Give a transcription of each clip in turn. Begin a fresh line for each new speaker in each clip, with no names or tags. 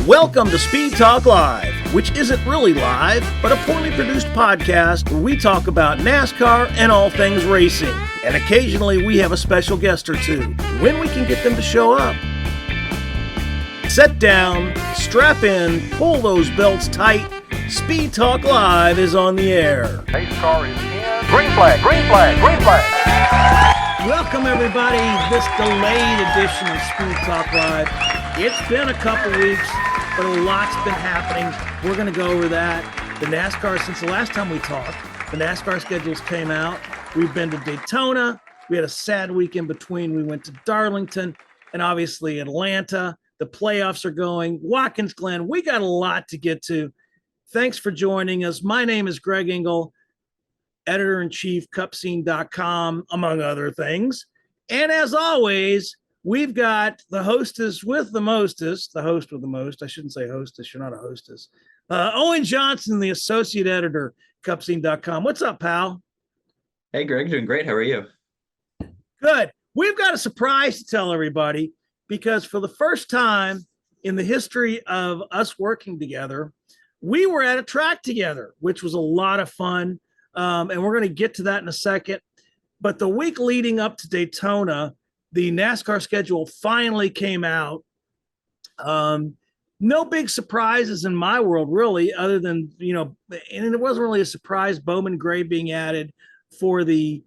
Welcome to Speed Talk Live, which isn't really live, but a poorly produced podcast where we talk about NASCAR and all things racing. And occasionally we have a special guest or two, when we can get them to show up. Sit down, strap in, pull those belts tight. Speed Talk Live is on the air.
Pace car is in. Green flag, green flag, green flag.
Welcome everybody, this delayed edition of Speed Talk Live. It's been a couple weeks, but a lot's been happening. We're going to go over that. The NASCAR, since the last time we talked, the NASCAR schedules came out. We've been to Daytona. We had a sad week in between. We went to Darlington and obviously Atlanta. The playoffs are going. Watkins Glen. We got a lot to get to. Thanks for joining us. My name is Greg Engel, editor-in-chief, cupscene.com, among other things. And as always, we've got the hostess with the mostest, the host with the most. I shouldn't say hostess. You're not a hostess. Owen Johnson, the associate editor, cupscene.com. What's up, pal?
Hey, Greg. Doing great. How are you?
Good. We've got a surprise to tell everybody because for the first time in the history of us working together, we were at a track together, which was a lot of fun. And we're going to get to that in a second. But the week leading up to Daytona, the NASCAR schedule finally came out. No big surprises in my world, really, other than, and it wasn't really a surprise, Bowman Gray being added for the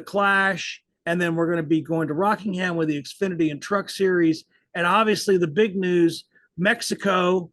Clash. And then we're going to be going to Rockingham with the Xfinity and Truck Series. And obviously the big news, Mexico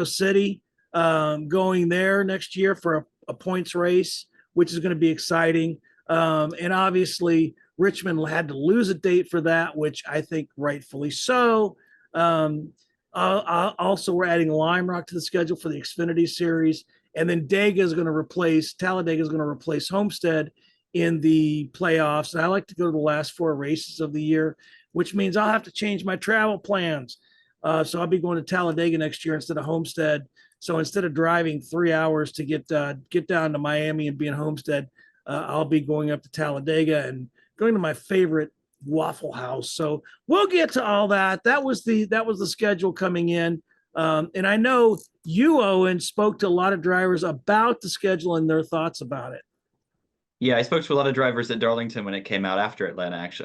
City, going there next year for a points race, which is going to be exciting. And obviously Richmond had to lose a date for that, which I think rightfully so. Also, we're adding Lime Rock to the schedule for the Xfinity Series. And then Talladega is going to replace Homestead in the playoffs. And I like to go to the last four races of the year, which means I'll have to change my travel plans. So I'll be going to Talladega next year instead of Homestead. So instead of driving 3 hours to get down to Miami and be in Homestead, I'll be going up to Talladega and going to my favorite Waffle House. So we'll get to all that. That was the schedule coming in. And I know you, Owen, spoke to a lot of drivers about the schedule and their thoughts about it.
Yeah, I spoke to a lot of drivers at Darlington when it came out after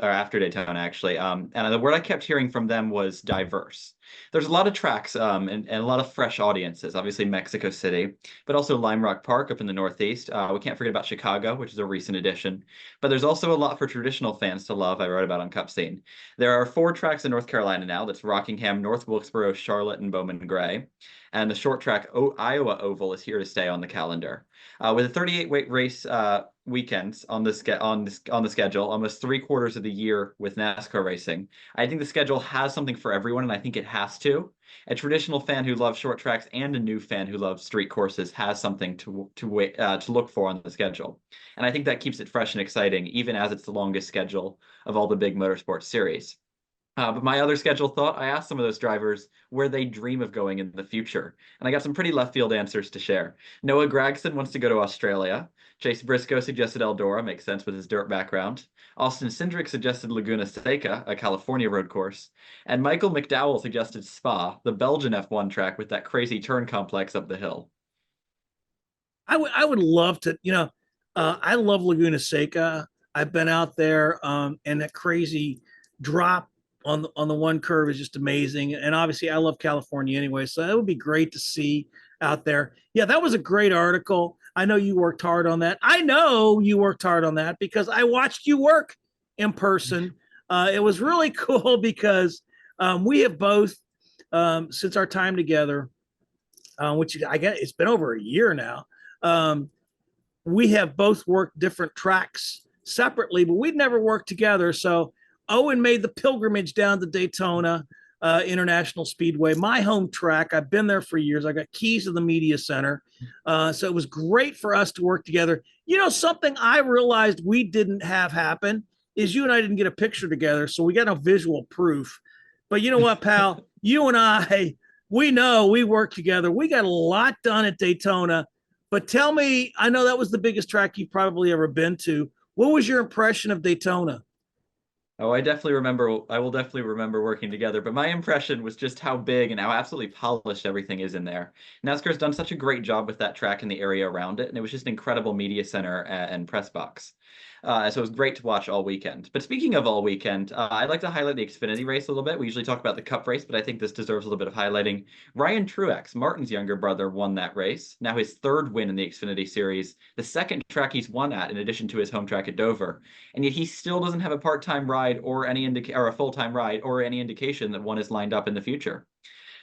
after Daytona, actually. And the word I kept hearing from them was diverse. There's a lot of tracks and a lot of fresh audiences. Obviously, Mexico City, but also Lime Rock Park up in the Northeast. We can't forget about Chicago, which is a recent addition. But there's also a lot for traditional fans to love. I wrote about on Cup Scene. There are 4 tracks in North Carolina now. That's Rockingham, North Wilkesboro, Charlotte, and Bowman Gray. And the short track Iowa Oval is here to stay on the calendar. With a 38-weight race weekends on the schedule, almost 3/4 of the year with NASCAR racing, I think the schedule has something for everyone, and I think it has to. A traditional fan who loves short tracks and a new fan who loves street courses has something to look for on the schedule, and I think that keeps it fresh and exciting, even as it's the longest schedule of all the big motorsports series. But my other schedule thought, I asked some of those drivers where they dream of going in the future, and I got some pretty left field answers to share. Noah Gragson wants to go to Australia. Chase Briscoe suggested Eldora, makes sense with his dirt background. Austin Cindric suggested Laguna Seca, a California road course. And Michael McDowell suggested Spa, the Belgian F1 track with that crazy turn complex up the hill.
I would love to, I love Laguna Seca. I've been out there, and that crazy drop on the one curve is just amazing. And obviously I love California anyway, so it would be great to see out there. Yeah, that was a great article. I know you worked hard on that. I know you worked hard on that because I watched you work in person. It was really cool because we have both, since our time together, which I guess it's been over a year now, we have both worked different tracks separately, but we'd never worked together. So Owen made the pilgrimage down to Daytona International Speedway, my home track. I've been there for years. I got keys to the media center. So it was great for us to work together. Something I realized we didn't have happen is you and I didn't get a picture together, so we got no visual proof. But you know what, pal? You and I, we know we worked together. We got a lot done at Daytona. But tell me, I know that was the biggest track you've probably ever been to. What was your impression of Daytona?
Oh, I definitely remember. I will definitely remember working together. But my impression was just how big and how absolutely polished everything is in there. NASCAR's done such a great job with that track and the area around it, and it was just an incredible media center and press box. So it was great to watch all weekend. But speaking of all weekend, I'd like to highlight the Xfinity race a little bit. We usually talk about the Cup race, but I think this deserves a little bit of highlighting. Ryan Truex, Martin's younger brother, won that race. Now his third win in the Xfinity Series, the second track he's won at, in addition to his home track at Dover, and yet he still doesn't have a part-time ride or or a full-time ride or any indication that one is lined up in the future.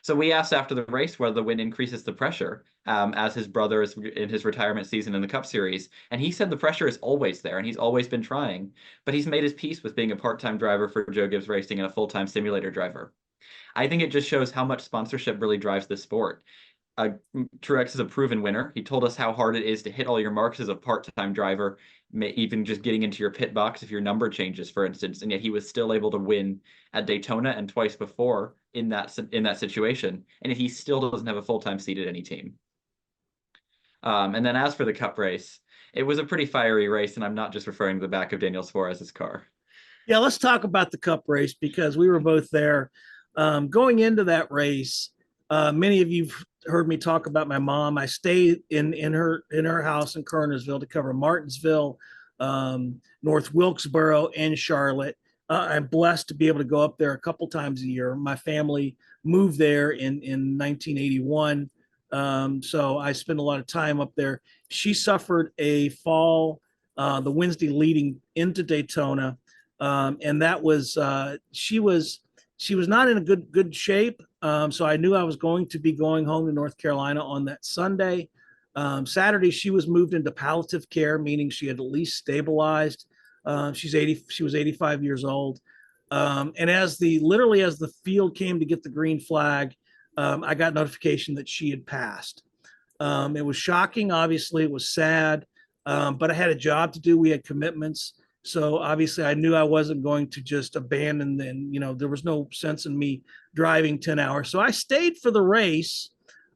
So we asked after the race whether the win increases the pressure, as his brother is in his retirement season in the Cup Series, and he said the pressure is always there and he's always been trying, but he's made his peace with being a part-time driver for Joe Gibbs Racing and a full-time simulator driver. I think it just shows how much sponsorship really drives this sport. uh, Truex is a proven winner. He told us how hard it is to hit all your marks as a part-time driver, even just getting into your pit box if your number changes, for instance. And yet he was still able to win at Daytona and twice before in that situation. And yet he still doesn't have a full-time seat at any team. And then as for the Cup race, it was a pretty fiery race, and I'm not just referring to the back of Daniel Suarez's car.
Yeah, let's talk about the Cup race because we were both there. Going into that race, many of you've heard me talk about my mom. I stayed in her house in Kernersville to cover Martinsville, North Wilkesboro, and Charlotte. I'm blessed to be able to go up there a couple times a year. My family moved there in 1981, so I spent a lot of time up there. She suffered a fall the Wednesday leading into Daytona, and that was she was not in a good shape. So I knew I was going to be going home to North Carolina on that Sunday. Saturday, she was moved into palliative care, meaning she had at least stabilized. She was 85 years old. And literally as the field came to get the green flag, I got notification that she had passed. It was shocking. Obviously, it was sad, but I had a job to do. We had commitments. So obviously, I knew I wasn't going to just abandon. And there was no sense in me driving 10 hours. So I stayed for the race,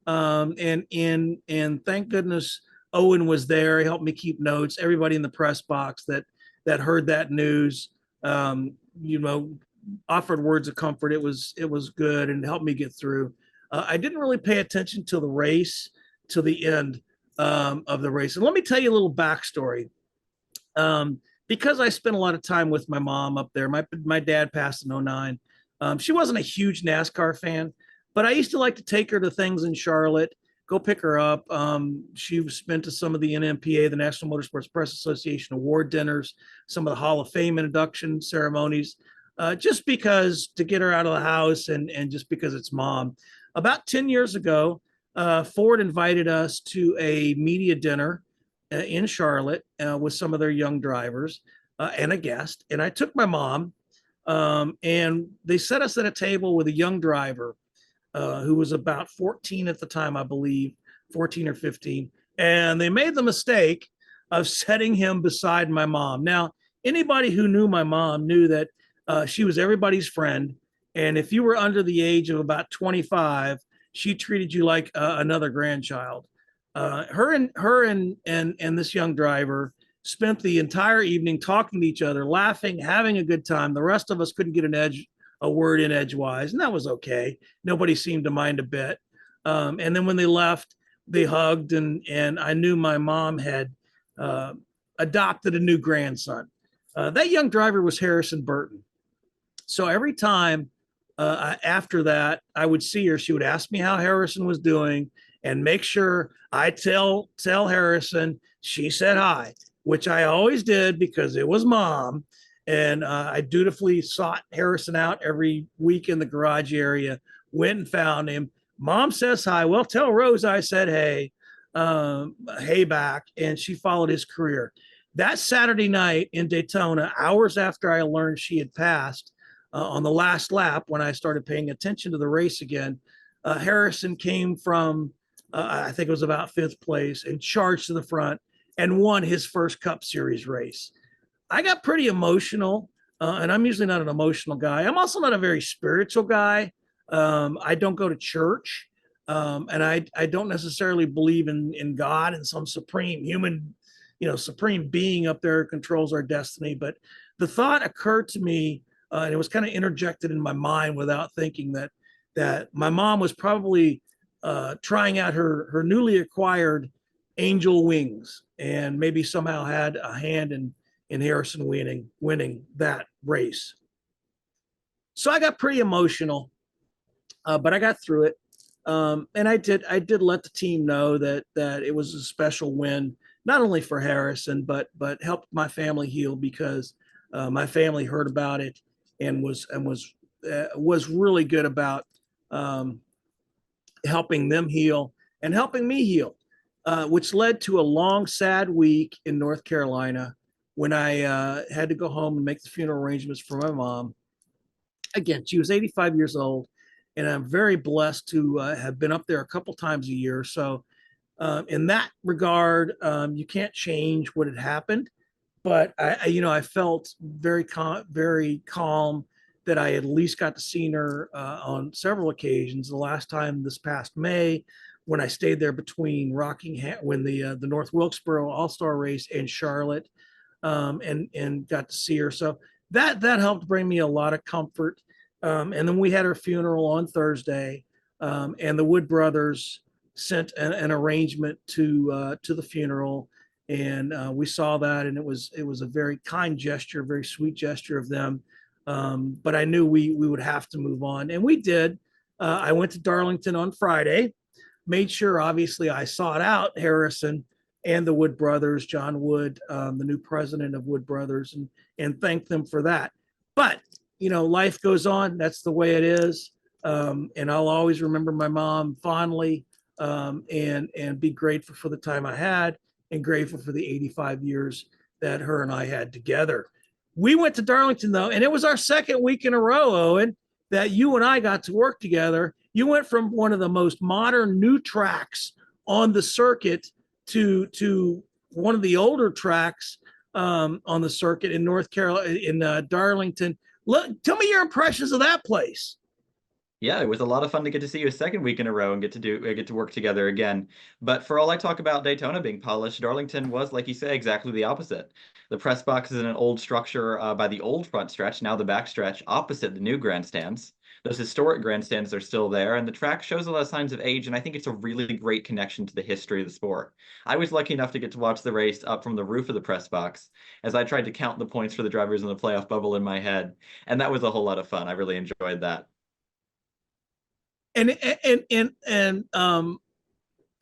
and thank goodness Owen was there. He helped me keep notes. Everybody in the press box that heard that news, offered words of comfort. It was good and helped me get through. I didn't really pay attention till the race, till the end of the race. And let me tell you a little backstory. Because I spent a lot of time with my mom up there. My dad passed in 09. She wasn't a huge NASCAR fan, but I used to like to take her to things in Charlotte, go pick her up. She been to some of the NMPA, the National Motorsports Press Association award dinners, some of the Hall of Fame induction ceremonies, just because to get her out of the house and just because it's mom. About 10 years ago, Ford invited us to a media dinner in Charlotte with some of their young drivers and a guest. And I took my mom, and they set us at a table with a young driver who was about 14 at the time, I believe, 14 or 15. And they made the mistake of setting him beside my mom. Now, anybody who knew my mom knew that she was everybody's friend. And if you were under the age of about 25, she treated you like another grandchild. Her and this young driver spent the entire evening talking to each other, laughing, having a good time. The rest of us couldn't get a word in edgewise, and that was okay. Nobody seemed to mind a bit. And then when they left, they hugged, and I knew my mom had adopted a new grandson. That young driver was Harrison Burton. So every time after that, I would see her, she would ask me how Harrison was doing and make sure I tell Harrison she said hi, which I always did because it was mom. And I dutifully sought Harrison out every week in the garage area, went and found him. Mom says hi. Well, tell Rose I said hey, hey back. And she followed his career. That Saturday night in Daytona, hours after I learned she had passed, on the last lap, when I started paying attention to the race again, Harrison came from, I think it was about fifth place, and charged to the front and won his first Cup Series race. I got pretty emotional, and I'm usually not an emotional guy. I'm also not a very spiritual guy. I don't go to church, and I don't necessarily believe in God and some supreme human, supreme being up there who controls our destiny. But the thought occurred to me and it was kind of interjected in my mind without thinking that my mom was probably trying out her newly acquired angel wings, and maybe somehow had a hand in Harrison winning that race. So I got pretty emotional, but I got through it. And I did let the team know that it was a special win, not only for Harrison, but helped my family heal, because my family heard about it and was really good about um, helping them heal and helping me heal, which led to a long, sad week in North Carolina when I had to go home and make the funeral arrangements for my mom. Again, she was 85 years old, and I'm very blessed to have been up there a couple times a year. So, in that regard, you can't change what had happened, but I felt very calm that I at least got to see her on several occasions. The last time this past May, when I stayed there between Rockingham, when the North Wilkesboro All Star Race, and Charlotte, and got to see her. So that helped bring me a lot of comfort. And then we had her funeral on Thursday, and the Wood brothers sent an arrangement to the funeral, and we saw that, and it was a very kind gesture, very sweet gesture of them. But I knew we would have to move on, and we did. I went to Darlington on Friday, made sure, obviously, I sought out Harrison and the Wood brothers, John Wood, the new president of Wood Brothers, and thanked them for that. But life goes on. That's the way it is. And I'll always remember my mom fondly, and be grateful for the time I had, and grateful for the 85 years that her and I had together. We went to Darlington, though, and it was our second week in a row, Owen, that you and I got to work together. You went from one of the most modern new tracks on the circuit to one of the older tracks on the circuit in North Carolina, in Darlington. Look, tell me your impressions of that place.
Yeah, it was a lot of fun to get to see you a second week in a row and get to work together again. But for all I talk about Daytona being polished, Darlington was, like you say, exactly the opposite. The press box is in an old structure by the old front stretch, now the back stretch, opposite the new grandstands. Those historic grandstands are still there, and the track shows a lot of signs of age, and I think it's a really great connection to the history of the sport. I was lucky enough to get to watch the race up from the roof of the press box as I tried to count the points for the drivers in the playoff bubble in my head, and that was a whole lot of fun. I really enjoyed that.
And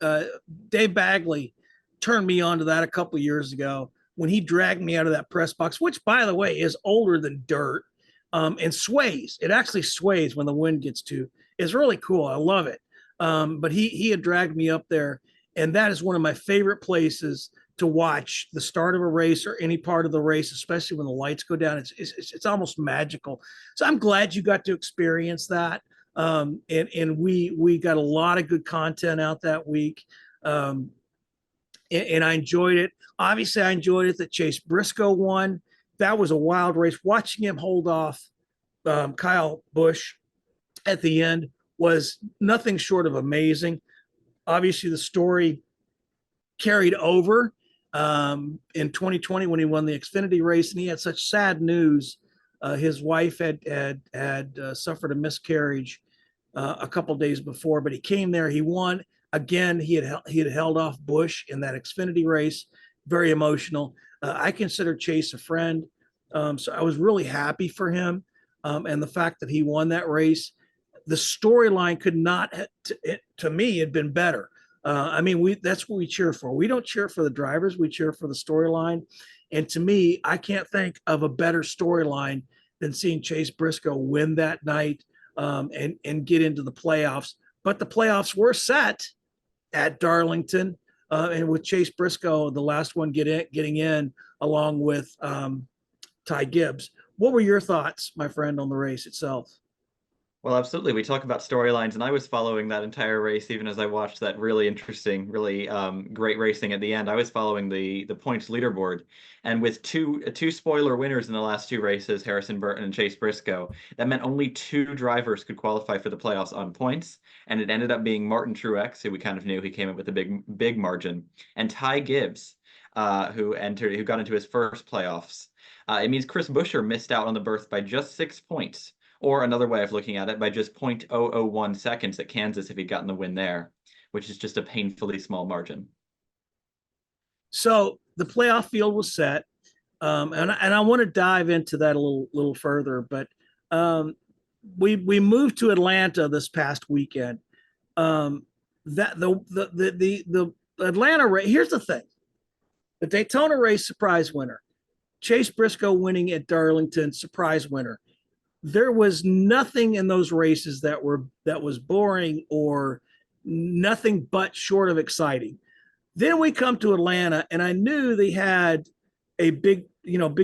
uh, Dave Bagley turned me on to that a couple of years ago when he dragged me out of that press box, which, by the way, is older than dirt, and sways. It actually sways when the wind gets to. It's really cool. I love it. But he had dragged me up there, and that is one of my favorite places to watch the start of a race or any part of the race, especially when the lights go down. It's almost magical. So I'm glad you got to experience that. And we got a lot of good content out that week. And I enjoyed it. Obviously, I enjoyed it that Chase Briscoe won. That was a wild race. Watching him hold off Kyle Busch at the end was nothing short of amazing. Obviously, the story carried over in 2020 when he won the Xfinity race, and he had such sad news. His wife had suffered a miscarriage a couple days before, but he came there. He won again. He had held off Busch in that Xfinity race. Very emotional. I consider Chase a friend, so I was really happy for him, and the fact that he won that race. The storyline could not, to me, had been better. I mean, that's what we cheer for. We don't cheer for the drivers. We cheer for the storyline. And to me, I can't think of a better storyline than seeing Chase Briscoe win that night, and get into the playoffs. But the playoffs were set at Darlington, and with Chase Briscoe, the last one getting in, along with Ty Gibbs. What were your thoughts, my friend, on the race itself?
Well, absolutely. We talk about storylines, and I was following that entire race even as I watched that really interesting, really great racing at the end. I was following the points leaderboard, and with two spoiler winners in the last two races, Harrison Burton and Chase Briscoe, that meant only two drivers could qualify for the playoffs on points, and it ended up being Martin Truex, who we kind of knew he came in with a big margin, and Ty Gibbs, who got into his first playoffs. It means Chris Buescher missed out on the berth by just 6 points, or another way of looking at it, by just 0.001 seconds at Kansas if he'd gotten the win there, which is just a painfully small margin.
So the playoff field was set. And I want to dive into that a little further, but we moved to Atlanta this past weekend. That the Atlanta race. Here's the thing: the Daytona race surprise winner, Chase Briscoe winning at Darlington surprise winner. There was nothing in those races that was boring or nothing but short of exciting. Then we come to Atlanta, and I knew they had a big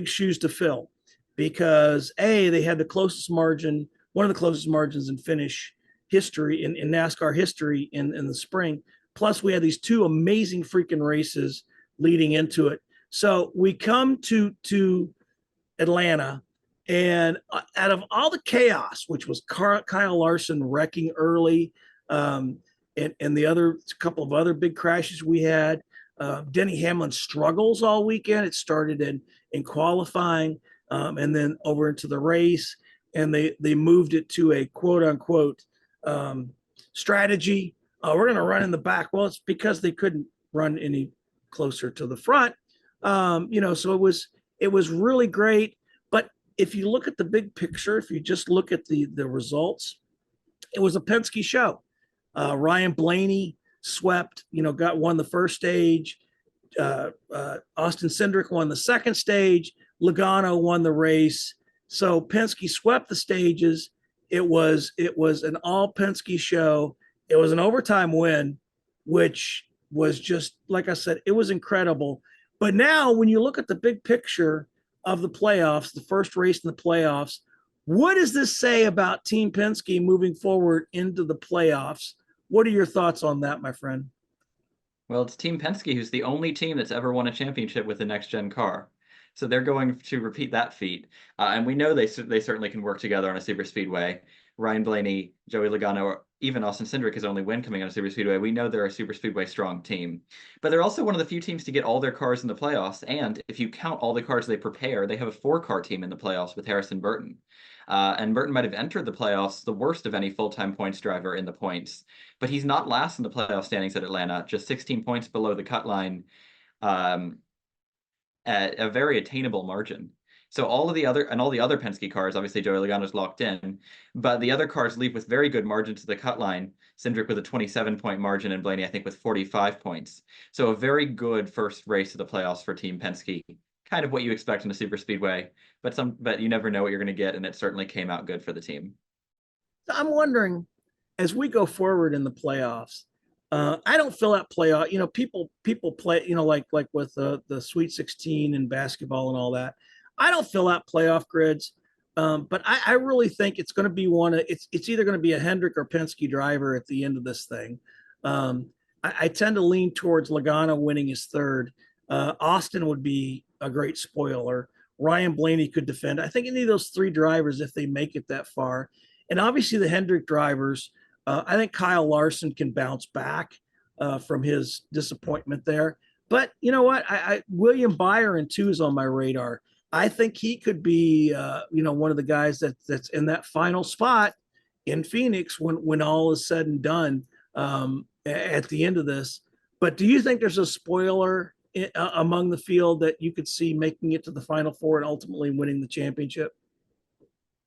shoes to fill because they had the closest margin, one of the closest margins in finish history in NASCAR history in the spring. Plus, we had these two amazing freaking races leading into it. So we come to Atlanta, and out of all the chaos, which was Kyle Larson wrecking early, and the other couple of other big crashes we had, Denny Hamlin struggles all weekend. It started in qualifying, and then over into the race, and they moved it to a quote unquote strategy. We're going to run in the back. Well, it's because they couldn't run any closer to the front. So it was really great. But if you look at the big picture, if you just look at the results, it was a Penske show. Ryan Blaney swept, won the first stage. Austin Cindric won the second stage. Logano won the race. So Penske swept the stages. It was an all Penske show. It was an overtime win, which was just, like I said, it was incredible. But now when you look at the big picture of the playoffs, the first race in the playoffs, what does this say about Team Penske moving forward into the playoffs? What are your thoughts on that, my friend?
Well, it's Team Penske who's the only team that's ever won a championship with a next-gen car. So they're going to repeat that feat. And we know they certainly can work together on a super speedway. Ryan Blaney, Joey Logano, or even Austin Cindric, his only win coming on a super speedway. We know they're a super speedway strong team. But they're also one of the few teams to get all their cars in the playoffs. And if you count all the cars they prepare, they have a 4-car team in the playoffs with Harrison Burton. And Burton might have entered the playoffs the worst of any full-time points driver in the points. But he's not last in the playoff standings at Atlanta, just 16 points below the cut line, at a very attainable margin. So all the other Penske cars, obviously Joey Logano's locked in, but the other cars leave with very good margins to the cut line. Cindric with a 27-point margin and Blaney, I think, with 45 points. So a very good first race of the playoffs for Team Penske. Kind of what you expect in a super speedway, but you never know what you're going to get, and it certainly came out good for the team.
I'm wondering, as we go forward in the playoffs, I don't fill out playoff. People play. Like with the Sweet 16 and basketball and all that. I don't fill out playoff grids, but I really think it's going to be it's either going to be a Hendrick or Penske driver at the end of this thing. I tend to lean towards Logano winning his third. Austin would be a great spoiler. Ryan Blaney could defend. I think any of those 3 drivers, if they make it that far, and obviously the Hendrick drivers. I think Kyle Larson can bounce back from his disappointment there. But you know what? William Byron too is on my radar. I think he could be, one of the guys that's in that final spot in Phoenix when all is said and done at the end of this. But do you think there's a spoiler among the field that you could see making it to the Final Four and ultimately winning the championship?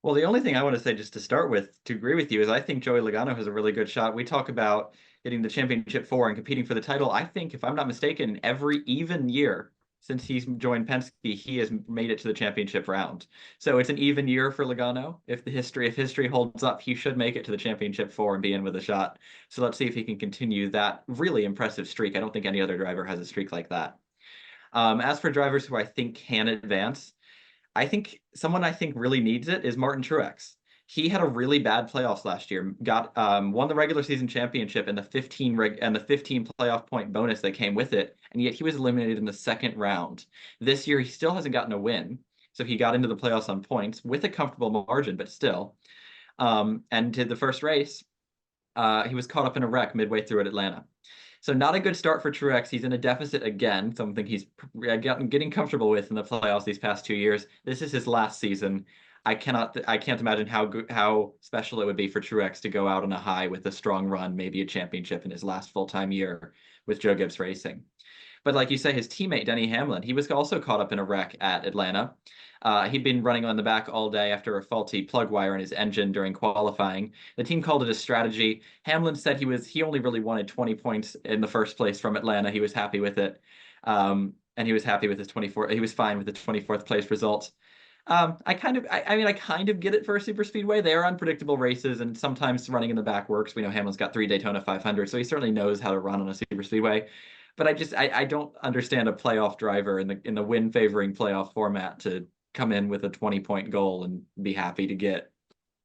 Well, the only thing I want to say just to start with, to agree with you, is I think Joey Logano has a really good shot. We talk about getting the championship 4 and competing for the title. I think, if I'm not mistaken, every even year since he's joined Penske, he has made it to the championship round. So it's an even year for Logano. If history holds up, he should make it to the championship 4 and be in with a shot. So let's see if he can continue that really impressive streak. I don't think any other driver has a streak like that. As for drivers who I think can advance, I think someone I think really needs it is Martin Truex. He had a really bad playoffs last year. Won the regular season championship and the 15 playoff point bonus that came with it, and yet he was eliminated in the second round. This year he still hasn't gotten a win, so he got into the playoffs on points with a comfortable margin, but still. And did the first race, he was caught up in a wreck midway through at Atlanta. So not a good start for Truex. He's in a deficit again, something he's getting comfortable with in the playoffs these past 2 years. This is his last season. I can't imagine how special it would be for Truex to go out on a high with a strong run, maybe a championship in his last full-time year with Joe Gibbs Racing. But like you say, his teammate Denny Hamlin, he was also caught up in a wreck at Atlanta. He'd been running on the back all day after a faulty plug wire in his engine during qualifying. The team called it a strategy. Hamlin said he only really wanted 20 points in the first place from Atlanta. He was happy with it. And he was happy with his 24. He was fine with the 24th place result. I kind of get it for a super speedway. They are unpredictable races, and sometimes running in the back works. We know Hamlin's got 3 Daytona 500, so he certainly knows how to run on a super speedway. But I don't understand a playoff driver in the win favoring playoff format to come in with a 20-point goal and be happy to get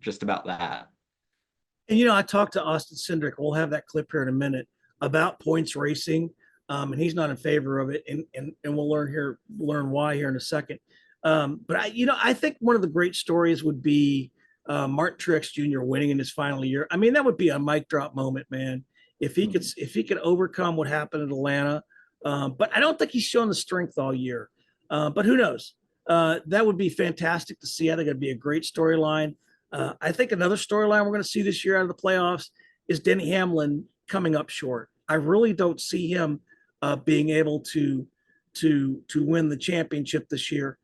just about that.
And I talked to Austin Cindric. We'll have that clip here in a minute about points racing, and he's not in favor of it. And we'll learn why here in a second. But I think one of the great stories would be Martin Truex Jr. winning in his final year. I mean, that would be a mic drop moment, man. If he could overcome what happened in Atlanta, but I don't think he's shown the strength all year. But who knows? That would be fantastic to see. I think it'd be a great storyline. I think another storyline we're going to see this year out of the playoffs is Denny Hamlin coming up short. I really don't see him being able to win the championship this year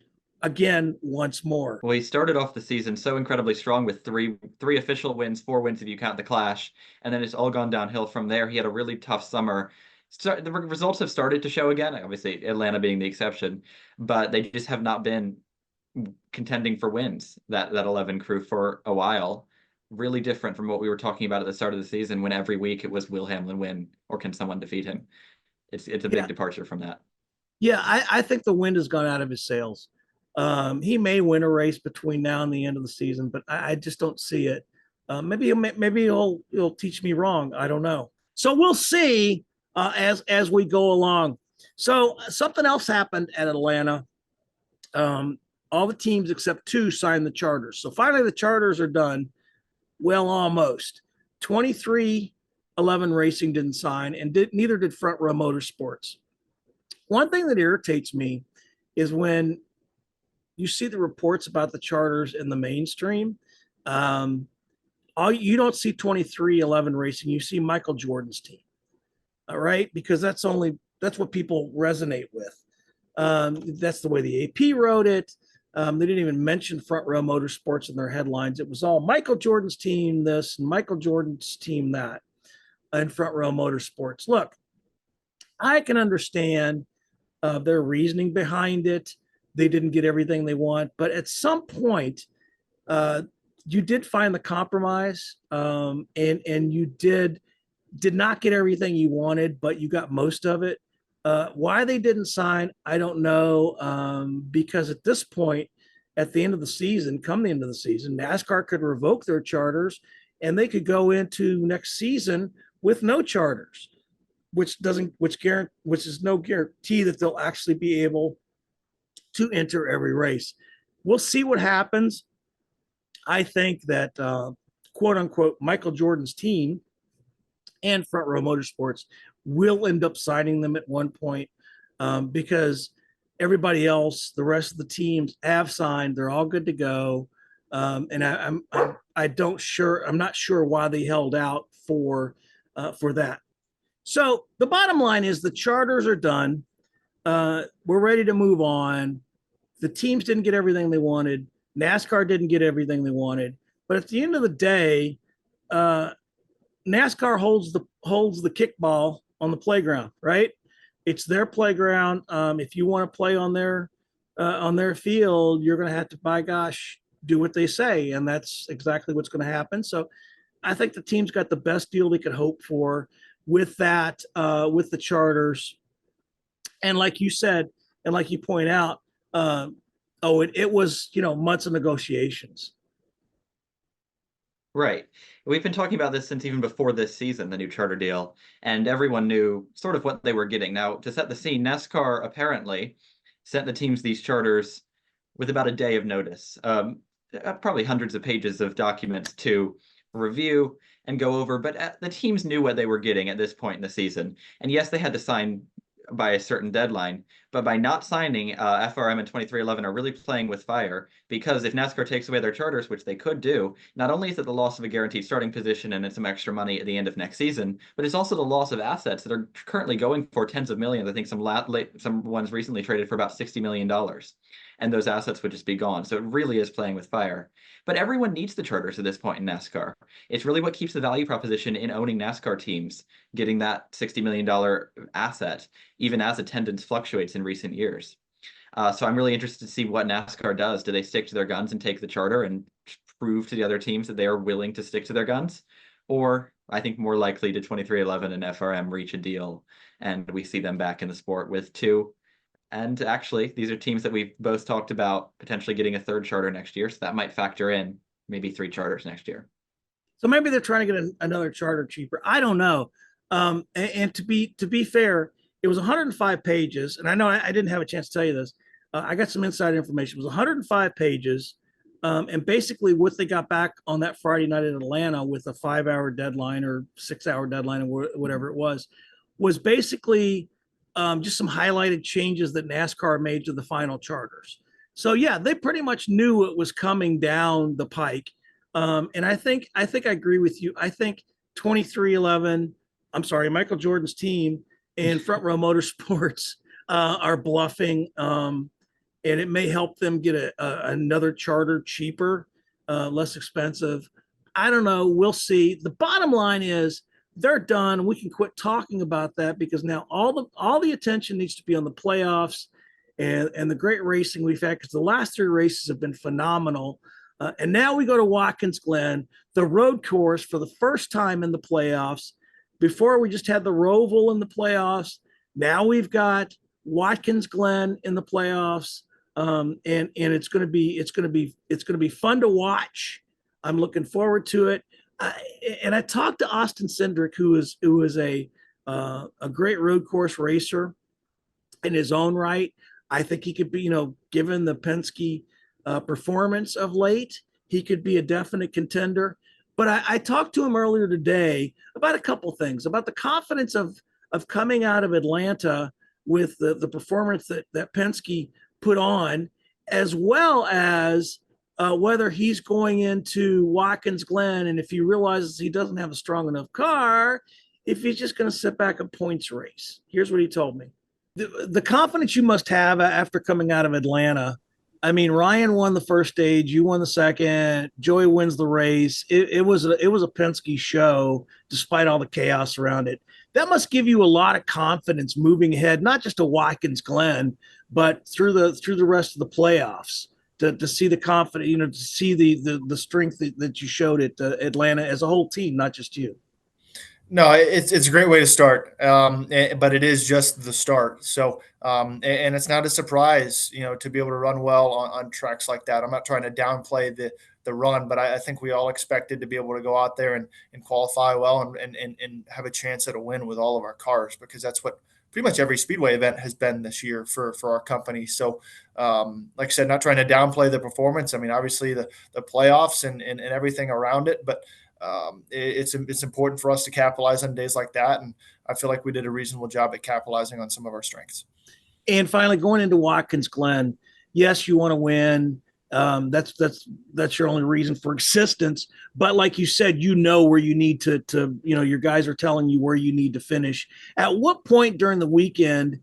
again once more.
Well, he started off the season so incredibly strong with three official wins, 4 wins if you count the Clash, and then it's all gone downhill from there. He had a really tough summer. The results have started to show again, obviously Atlanta being the exception, but they just have not been contending for wins, that 11 crew, for a while. Really different from what we were talking about at the start of the season, when every week it was, will Hamlin win or can someone defeat him? It's a big departure from that.
Yeah, I think the wind has gone out of his sails. He may win a race between now and the end of the season, but I just don't see it. Maybe he'll teach me wrong. I don't know. So we'll see as we go along. So something else happened at Atlanta. All the teams except 2 signed the charters. So finally the charters are done. Well, almost. 23XI Racing didn't sign, and neither did Front Row Motorsports. One thing that irritates me is when you see the reports about the charters in the mainstream. You don't see 23XI Racing. You see Michael Jordan's team. All right, because that's what people resonate with. That's the way the AP wrote it. They didn't even mention Front Row Motorsports in their headlines. It was all Michael Jordan's team this and Michael Jordan's team that, and Front Row Motorsports. Look, I can understand their reasoning behind it. They didn't get everything they want, but at some point, you did find the compromise, and you did not get everything you wanted, but you got most of it. Why they didn't sign, I don't know, because at this point, at the end of the season, NASCAR could revoke their charters, and they could go into next season with no charters, which is no guarantee that they'll actually be able to enter every race. We'll see what happens. I think that quote unquote Michael Jordan's team and Front Row Motorsports will end up signing them at one point, because everybody else, the rest of the teams, have signed. They're all good to go, and I'm not sure why they held out for that. So the bottom line is the charters are done. We're ready to move on. The teams didn't get everything they wanted. NASCAR didn't get everything they wanted. But at the end of the day, NASCAR holds the kickball on the playground, right? It's their playground. If you want to play on their field, you're going to have to, by gosh, do what they say, and that's exactly what's going to happen. So I think the team's got the best deal they could hope for with that, with the charters. And like you said, and like you point out, it was months of negotiations.
Right. We've been talking about this since even before this season, the new charter deal, and everyone knew sort of what they were getting. Now, to set the scene, NASCAR apparently sent the teams these charters with about a day of notice, probably hundreds of pages of documents to review, and go over. But the teams knew what they were getting at this point in the season. And yes, they had to sign by a certain deadline, but by not signing, FRM and 2311 are really playing with fire, because if NASCAR takes away their charters, which they could do, not only is it the loss of a guaranteed starting position and some extra money at the end of next season, but it's also the loss of assets that are currently going for tens of millions. I think some ones recently traded for about $60 million. And those assets would just be gone. So it really is playing with fire. But everyone needs the charters at this point in NASCAR. It's really what keeps the value proposition in owning NASCAR teams, getting that $60 million asset, even as attendance fluctuates in recent years. So I'm really interested to see what NASCAR does. Do they stick to their guns and take the charter and prove to the other teams that they are willing to stick to their guns? Or I think more likely, to 2311 and FRM reach a deal and we see them back in the sport with two. And actually, these are teams that we've both talked about potentially getting a third charter next year. So that might factor in maybe 3 charters next year.
So maybe they're trying to get another charter cheaper. I don't know. And to be fair, it was 105 pages, and I know I didn't have a chance to tell you this. I got some inside information. It was 105 pages, and basically what they got back on that Friday night in Atlanta with a 5-hour deadline or 6-hour deadline or whatever it was basically just some highlighted changes that NASCAR made to the final charters. So yeah, they pretty much knew it was coming down the pike. And I agree with you. I think 2311, I'm sorry, Michael Jordan's team and Front Row Motorsports are bluffing, and it may help them get another charter cheaper, less expensive. I don't know. We'll see. The bottom line is they're done. We can quit talking about that because now all the attention needs to be on the playoffs and the great racing we've had, because the last 3 races have been phenomenal. And now we go to Watkins Glen, the road course, for the first time in the playoffs. Before we just had the Roval in the playoffs. Now we've got Watkins Glen in the playoffs, and it's going to be fun to watch. I'm looking forward to it. And I talked to Austin Cindric, who is a great road course racer in his own right. I think he could be, given the Penske performance of late, he could be a definite contender. But I talked to him earlier today about a couple things, about the confidence of coming out of Atlanta with the performance that Penske put on, as well as whether he's going into Watkins Glen, and if he realizes he doesn't have a strong enough car, if he's just going to sit back a points race. Here's what he told me. The confidence you must have after coming out of Atlanta. I mean, Ryan won the first stage, you won the second, Joey wins the race. It was a Penske show, despite all the chaos around it. That must give you a lot of confidence moving ahead, not just to Watkins Glen, but through the rest of the playoffs. To see the confidence, to see the strength that you showed at Atlanta as a whole team, not just you.
No, it's a great way to start, but it is just the start. So, and it's not a surprise, to be able to run well on tracks like that. I'm not trying to downplay the run, but I think we all expected to be able to go out there and qualify well and have a chance at a win with all of our cars, because that's what pretty much every speedway event has been this year for our company. So, like I said, not trying to downplay the performance. I mean, obviously the playoffs and everything around it, but it's important for us to capitalize on days like that. And I feel like we did a reasonable job at capitalizing on some of our strengths.
And finally, going into Watkins Glen, yes, you want to win. That's your only reason for existence. But like you said, where you need to your guys are telling you where you need to finish. At what point during the weekend,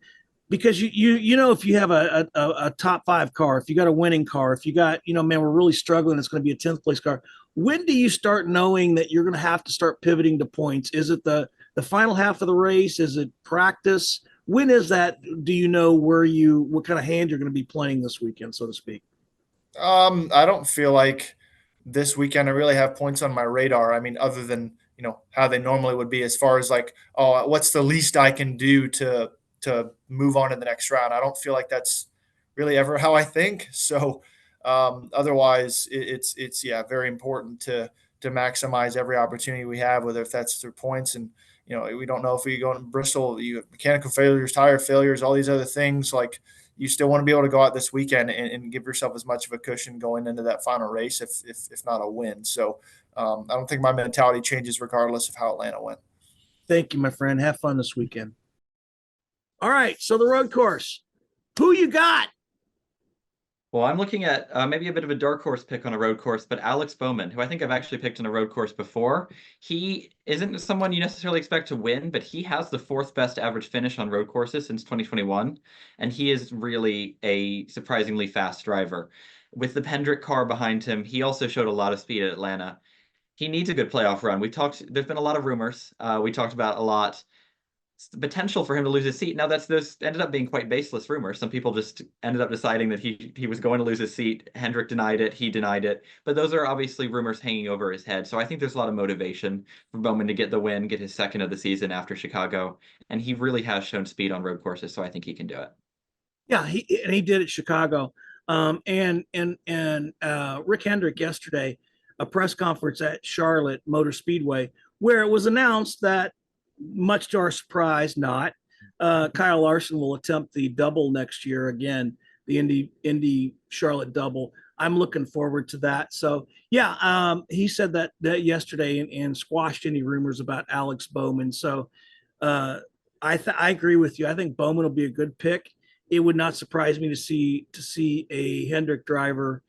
because if you have a top 5 car, if you got a winning car, if you got, man, we're really struggling, it's going to be a 10th place car. When do you start knowing that you're going to have to start pivoting to points? Is it the final half of the race? Is it practice? When is that? Do you know what kind of hand you're going to be playing this weekend, so to speak?
I don't feel like this weekend I really have points on my radar. I mean, other than, how they normally would be, as far as like, oh, what's the least I can do to move on to the next round. I don't feel like that's really ever how I think. So, otherwise it's very important to maximize every opportunity we have, whether if that's through points. And, we don't know if we go in Bristol, you have mechanical failures, tire failures, all these other things. Like, you still want to be able to go out this weekend and give yourself as much of a cushion going into that final race, if not a win. So, I don't think my mentality changes regardless of how Atlanta went.
Thank you, my friend. Have fun this weekend. All right. So the road course. Who you got?
Well, I'm looking at maybe a bit of a dark horse pick on a road course, but Alex Bowman, who I think I've actually picked on a road course before. He isn't someone you necessarily expect to win, but he has the fourth best average finish on road courses since 2021, and he is really a surprisingly fast driver. With the Pendrick car behind him, he also showed a lot of speed at Atlanta. He needs a good playoff run. There's been a lot of rumors. We talked about a lot the potential for him to lose his seat. Now those ended up being quite baseless rumors. Some people just ended up deciding that he was going to lose his seat. Hendrick denied it. He denied it. But those are obviously rumors hanging over his head. So I think there's a lot of motivation for Bowman to get the win, get his second of the season after Chicago. And he really has shown speed on road courses. So I think he can do it.
Yeah, he did at Chicago. And Rick Hendrick yesterday, a press conference at Charlotte Motor Speedway, where it was announced that, much to our surprise, not Kyle Larson will attempt the double next year again, the Indy Charlotte double. I'm looking forward to that. So yeah, he said that yesterday and squashed any rumors about Alex Bowman. So I agree with you. I think Bowman will be a good pick. It would not surprise me to see a Hendrick driver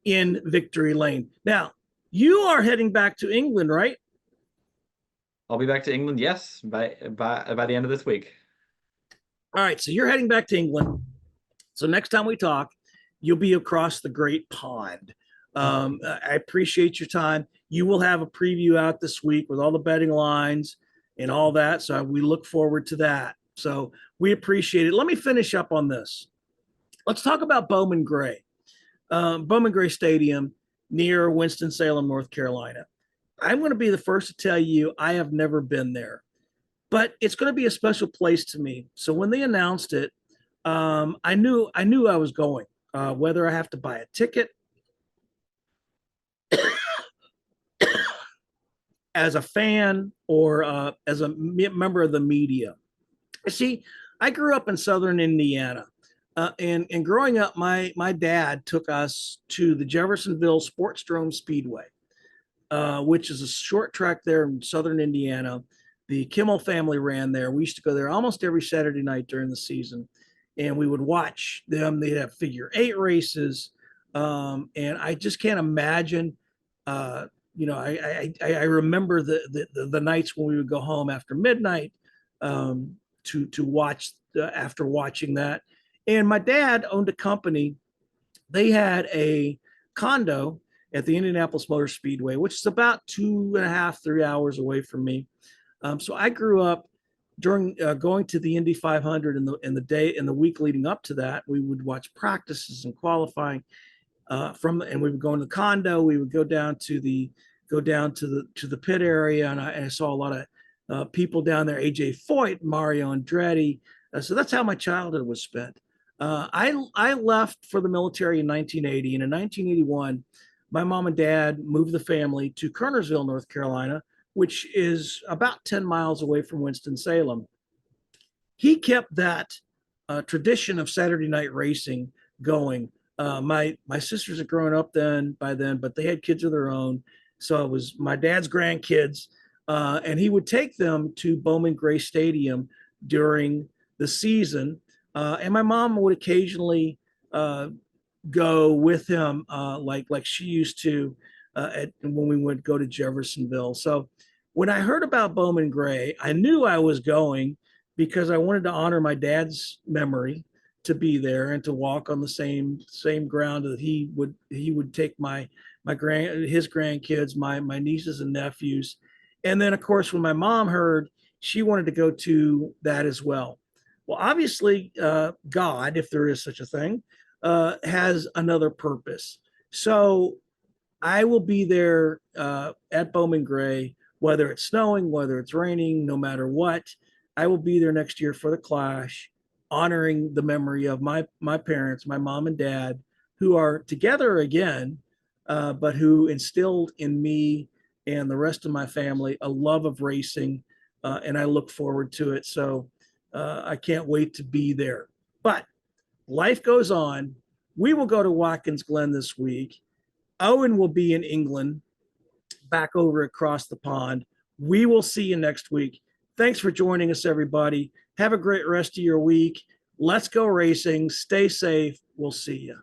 in victory lane. Now, you are heading back to England, right?
I'll be back to England, yes, by the end of this week.
All right, so you're heading back to England. So next time we talk, you'll be across the Great Pond. I appreciate your time. You will have a preview out this week with all the betting lines and all that. So we look forward to that. So we appreciate it. Let me finish up on this. Let's talk about Bowman Gray. Bowman Gray Stadium near Winston-Salem, North Carolina. I'm going to be the first to tell you I have never been there, but it's going to be a special place to me. So when they announced it, I knew I was going. Whether I have to buy a ticket as a fan or as a member of the media. See, I grew up in Southern Indiana. And growing up, my dad took us to the Jeffersonville Sportsdrome Speedway, which is a short track there in Southern Indiana. The Kimmel family ran there. We used to go there almost every Saturday night during the season, and we would watch them. They'd have figure 8 races, and I just can't imagine. I remember the nights when we would go home after midnight to watch after watching that. And my dad owned a company. They had a condo at the Indianapolis Motor Speedway, which is about 2.5, 3 hours away from me. So I grew up during going to the Indy 500 in the week leading up to that. We would watch practices and qualifying and we would go in the condo. We would go down to the pit area, and I saw a lot of people down there. AJ Foyt, Mario Andretti. So that's how my childhood was spent. I left for the military in 1980, and in 1981, my mom and dad moved the family to Kernersville, North Carolina, which is about 10 miles away from Winston-Salem. He kept that tradition of Saturday night racing going. My sisters had grown up by then, but they had kids of their own. So it was my dad's grandkids, and he would take them to Bowman Gray Stadium during the season. And my mom would occasionally go with him, like she used to when we would go to Jeffersonville. So when I heard about Bowman Gray, I knew I was going because I wanted to honor my dad's memory, to be there and to walk on the same ground that he would take his grandkids, my nieces and nephews. And then of course, when my mom heard, she wanted to go to that as well. Well, obviously, God, if there is such a thing, has another purpose. So I will be there at Bowman Gray, whether it's snowing, whether it's raining, no matter what. I will be there next year for the Clash, honoring the memory of my parents, my mom and dad, who are together again, but who instilled in me and the rest of my family a love of racing, and I look forward to it. So I can't wait to be there. But life goes on. We will go to Watkins Glen this week. Owen will be in England back over across the pond. We will see you next week. Thanks for joining us, everybody. Have a great rest of your week. Let's go racing. Stay safe. We'll see you.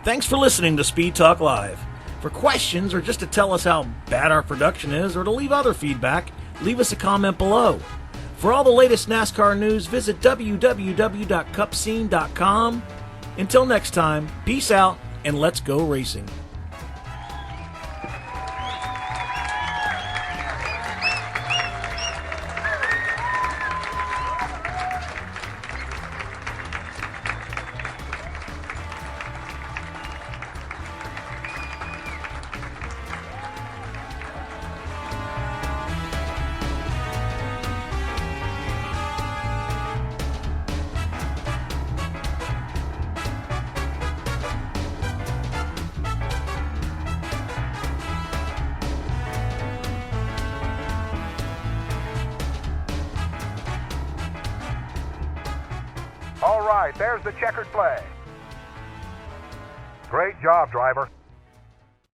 Thanks for listening to Speed Talk Live. For questions or just to tell us how bad our production is or to leave other feedback, leave us a comment below. For all the latest NASCAR news, visit www.cupscene.com. Until next time, peace out and let's go racing.
All right, there's the checkered flag. Great job, driver.